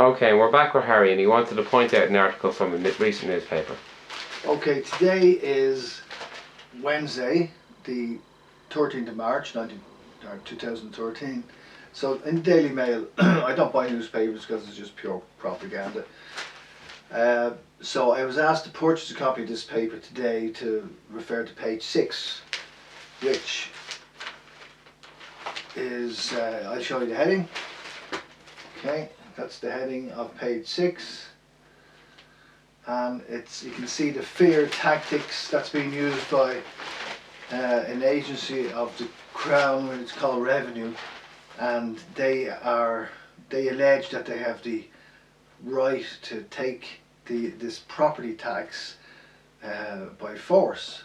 Okay, we're back with Harry, and he wanted to point out an article from a recent newspaper. Okay, today is Wednesday, the 13th of March, 2013. So in the Daily Mail, I don't buy newspapers because it's just pure propaganda. So I was asked to purchase a copy of this paper today to refer to page 6, which is, I'll show you the heading. Okay, that's the heading of page 6. And you can see the fear tactics that's being used by an agency of the Crown, it's called Revenue, and they allege that they have the right to take this property tax by force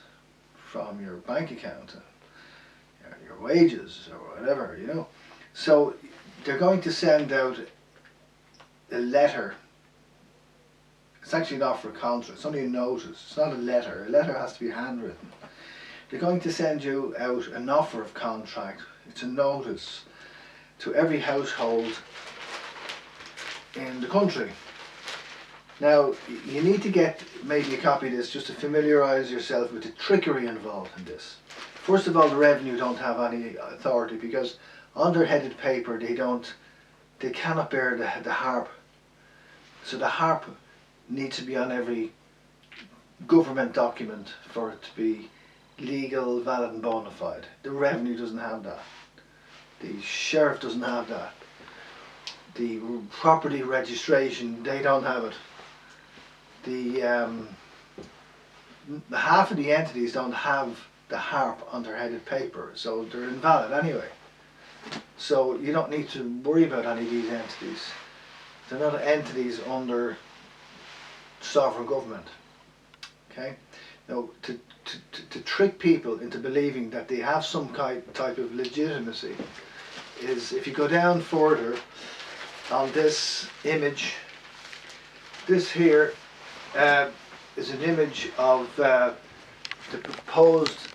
from your bank account, your wages or whatever, you know. So they're going to send out a letter. It's actually not for a contract, it's only a notice, it's not a letter. A letter has to be handwritten. They're going to send you out an offer of contract. It's a notice to every household in the country. Now, you need to get maybe a copy of this just to familiarise yourself with the trickery involved in this. First of all, the Revenue don't have any authority because on their headed paper they cannot bear the harp. So the harp needs to be on every government document for it to be legal, valid and bona fide. The Revenue doesn't have that. The Sheriff doesn't have that. The property registration, they don't have it. The half of the entities don't have the harp on their headed paper, so they're invalid anyway. So you don't need to worry about any of these entities. They're not entities under sovereign government. Okay? Now, to trick people into believing that they have some type of legitimacy is, if you go down further on this image, this here is an image of the proposed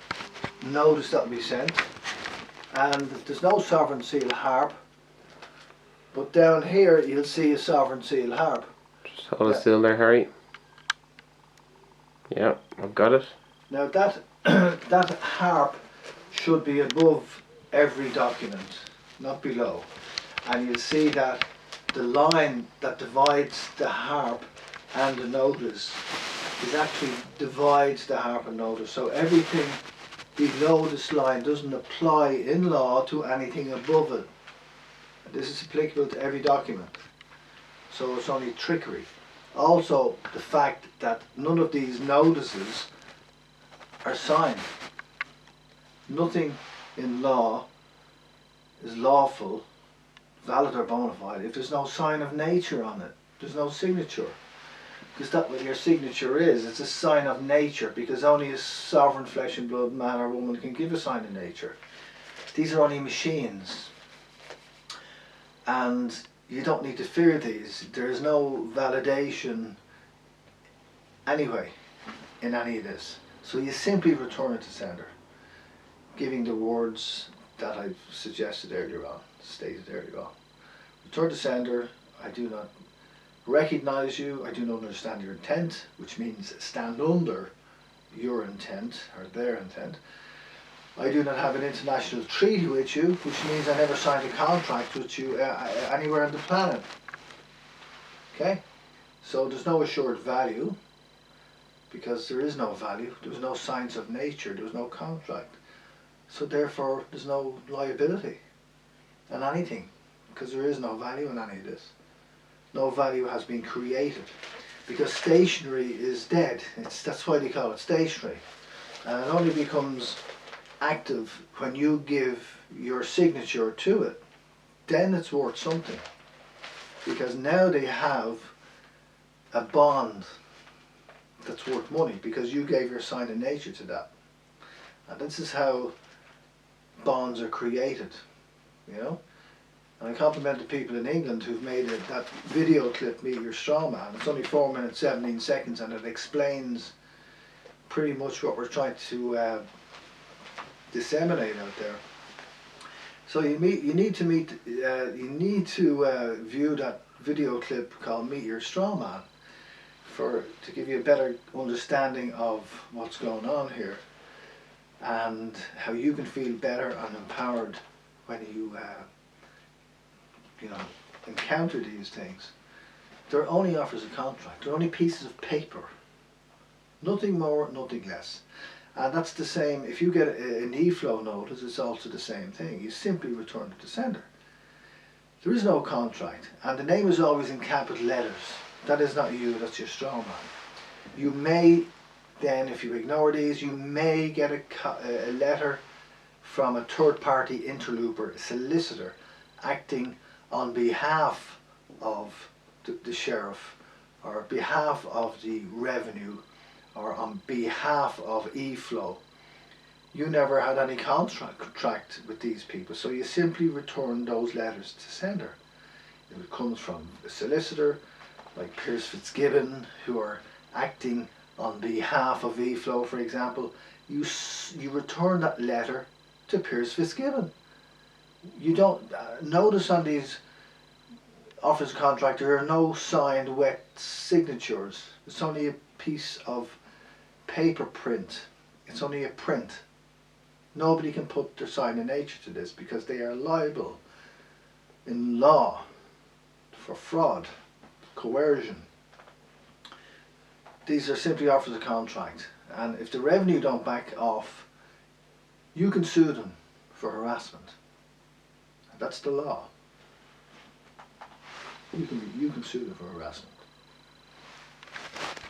notice that will be sent, and there's no sovereign seal harp, but down here you'll see a sovereign seal harp. Just hold it still there, Harry. Yeah, I've got it. Now that harp should be above every document, not below. And you'll see that the line that divides the harp and the notice is actually divides the harp and notice. So everything below this line doesn't apply in law to anything above it. And this is applicable to every document. So it's only trickery. Also, the fact that none of these notices are signed. Nothing in law is lawful, valid or bona fide if there's no sign of nature on it. There's no signature. Because that's what your signature is. It's a sign of nature, because only a sovereign flesh and blood man or woman can give a sign of nature. These are only machines. And you don't need to fear these. There is no validation anyway in any of this. So you simply return it to sender, giving the words that I've suggested earlier on, stated earlier on. Return to sender. I do not recognise you, I do not understand your intent, which means stand under your intent or their intent. I do not have an international treaty with you, which means I never signed a contract with you anywhere on the planet. Okay? So there's no assured value, because there is no value, there was no signs of nature, there was no contract. So therefore there's no liability in anything, because there is no value in any of this. No value has been created, because stationery is dead. That's why they call it stationery. And it only becomes active when you give your signature to it. Then it's worth something, because now they have a bond that's worth money, because you gave your sign of nature to that. And this is how bonds are created, you know. And I compliment the people in England who've made that video clip, Meet Your Straw Man. It's only 4 minutes 17 seconds, and it explains pretty much what we're trying to disseminate out there. So you need to view that video clip called Meet Your Strawman to give you a better understanding of what's going on here and how you can feel better and empowered when you encounter these things. They're only offers of contract. They're only pieces of paper. Nothing more, nothing less. And that's the same, if you get an e-flow notice, it's also the same thing. You simply return it to sender. There is no contract, and the name is always in capital letters. That is not you, that's your strawman. You may then, if you ignore these, you may get a letter from a third-party interloper, a solicitor, acting on behalf of the sheriff, or behalf of the revenue, or on behalf of e-flow. You never had any contract with these people, so you simply return those letters to sender. If it comes from a solicitor like Pierce Fitzgibbon, who are acting on behalf of e-flow, for example, you return that letter to Pierce Fitzgibbon. You don't notice on these offers of contract there are no signed wet signatures. It's only a piece of paper print. It's only a print. Nobody can put their sign of nature to this because they are liable in law for fraud, coercion. These are simply offers of contract, and if the revenue don't back off, you can sue them for harassment. That's the law. You can sue them for harassment.